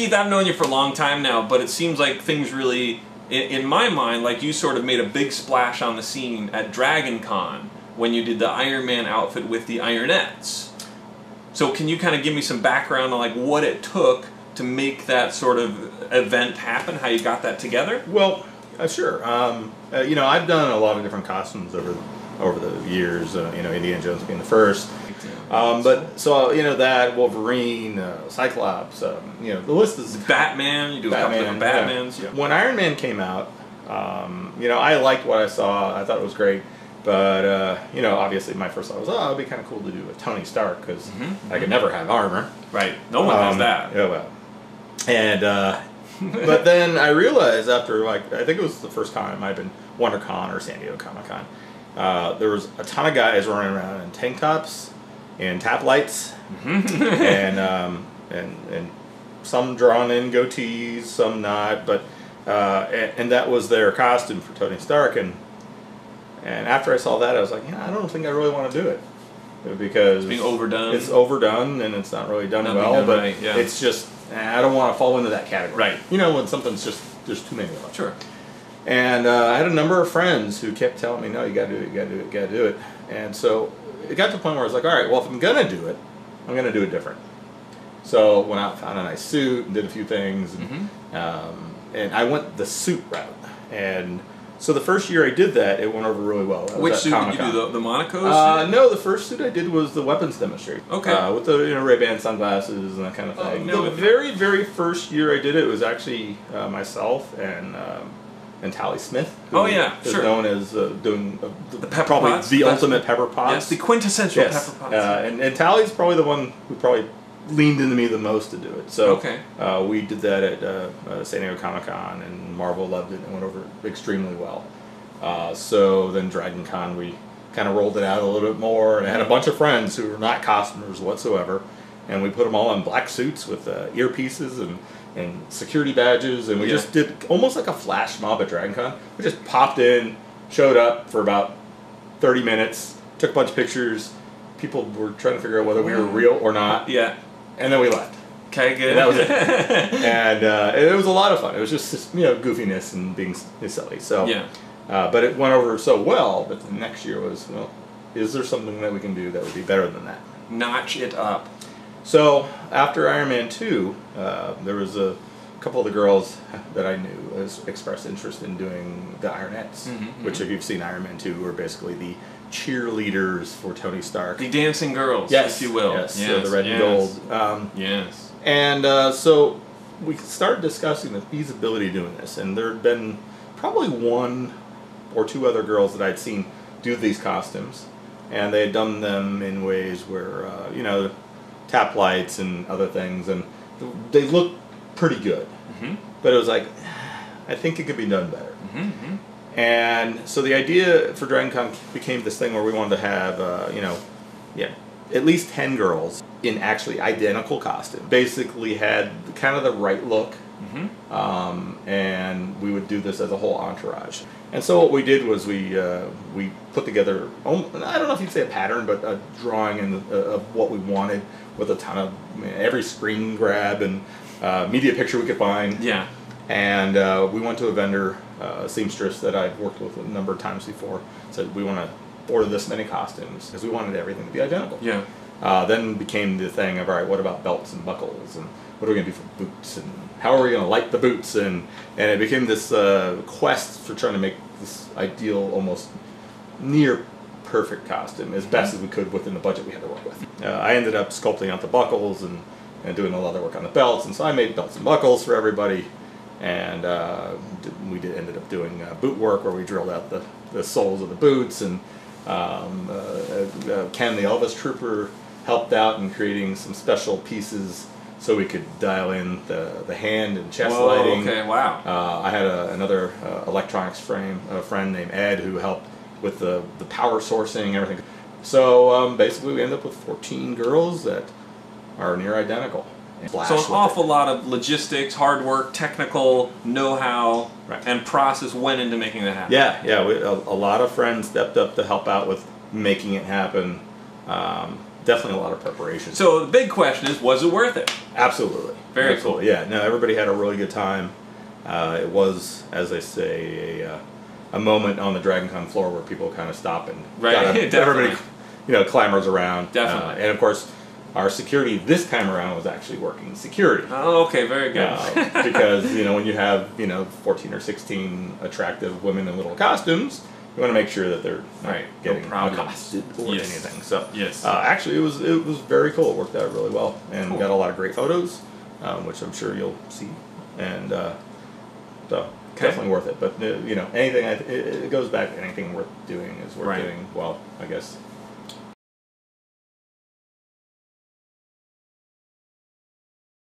Keith, I've known you for a long time now, but it seems like things really, in my mind, like you sort of made a big splash on the scene at Dragon Con when you did the Iron Man outfit with the Ironettes. So can you kind of give me some background on like what it took to make that sort of event happen, how you got that together? Well, sure. You know, I've done a lot of different costumes over the years, you know, Indiana Jones being the first. But so, you know, that, Wolverine, Cyclops, you know, the list is... Batman, you do Batman, a couple different Batmans. Yeah. When Iron Man came out, you know, I liked what I saw. I thought it was great. But, you know, obviously my first thought was, oh, it'd be kind of cool to do a Tony Stark, because I could never have armor. Right. No one has that. Yeah, well. And, but then I realized after, like, I think it was the first con, it might have been WonderCon or San Diego Comic-Con, there was a ton of guys running around in tank tops and tap lights, and some drawn in goatees, some not, but and that was their costume for Tony Stark. And after I saw that, I was like, yeah, I don't think I really want to do it, because it's being overdone. It's overdone, and it's not really done well. But right, yeah. It's just, I don't want to fall into that category. Right. You know, when something's just, there's too many of them. Sure. And I had a number of friends who kept telling me, no, you got to do it, you got to do it, you got to do it. And so it got to the point where I was like, all right, well, if I'm going to do it, I'm going to do it different. So went out, found a nice suit, and did a few things. And I went the suit route. And so the first year I did that, it went over really well. Which suit did you do, the Monaco suit? No, the first suit I did was the weapons demonstration. Okay. With the Ray-Ban sunglasses and that kind of thing. The very, very first year I did it was actually myself and Tally Smith, who is known as doing the pepper probably pots. the ultimate pepper pots. Yes, the quintessential pepper pots. And Tally's probably the one who probably leaned into me the most to do it. So we did that at San Diego Comic-Con, and Marvel loved it and went over extremely well. So then Dragon Con, we kind of rolled it out a little bit more, and I had a bunch of friends who were not costumers whatsoever, and we put them all in black suits with earpieces and security badges, and we just did almost like a flash mob at Dragon Con. We just popped in, showed up for about 30 minutes, took a bunch of pictures. People were trying to figure out whether we were real or not. Yeah. And then we left. Okay, good. And that was it. And it was a lot of fun. It was just, you know, goofiness and being silly. So, but it went over so well that the next year was, well, is there something that we can do that would be better than that? Notch it up. So after Iron Man 2, there was a couple of the girls that I knew expressed interest in doing the Ironettes, which, if you've seen Iron Man 2, were basically the cheerleaders for Tony Stark. The dancing girls, yes, if you will. Yes, so the red and gold. Yes. And so we started discussing the feasibility of doing this, and there had been probably one or two other girls that I'd seen do these costumes, and they had done them in ways where, you know, tap lights and other things, and they looked pretty good. But it was like, I think it could be done better. And so the idea for Dragon Con became this thing where we wanted to have, you know, at least 10 girls in actually identical costume. Basically had kind of the right look, and we would do this as a whole entourage. And so what we did was we put together, I don't know if you'd say a pattern, but a drawing of what we wanted, with a ton of every screen grab and media picture we could find. Yeah. And we went to a vendor, seamstress that I've worked with a number of times before, said we want to order this many costumes because we wanted everything to be identical. Yeah. Then became the thing of, all right, what about belts and buckles, and what are we going to do for boots, and how are we going to light the boots, and it became this quest for trying to make this ideal, almost near perfect costume as best as we could within the budget we had to work with. I ended up sculpting out the buckles and doing a lot of work on the belts, and so I made belts and buckles for everybody. And we ended up doing boot work where we drilled out the soles of the boots, and Ken the Elvis Trooper helped out in creating some special pieces so we could dial in the hand and chest lighting. Okay, wow. I had another electronics friend named Ed who helped with the power sourcing, everything. So basically we ended up with 14 girls that are near identical. So an awful lot of logistics, hard work, technical know-how, and process went into making that happen. Yeah, a lot of friends stepped up to help out with making it happen. definitely a lot of preparation. So the big question is, was it worth it? Absolutely. Very Absolutely. cool. Yeah, no, everybody had a really good time. It was, as I say, a moment on the Dragon Con floor where people kind of stop and everybody, clamors around. Definitely. And of course, our security this time around was actually working security. Oh, okay, very good. Because when you have 14 or 16 attractive women in little costumes, you want to make sure that they're not getting accosted or anything. So actually, it was very cool. It worked out really well, and got a lot of great photos, which I'm sure you'll see, and so definitely worth it. But anything it goes back. Anything worth doing is worth doing. Well, I guess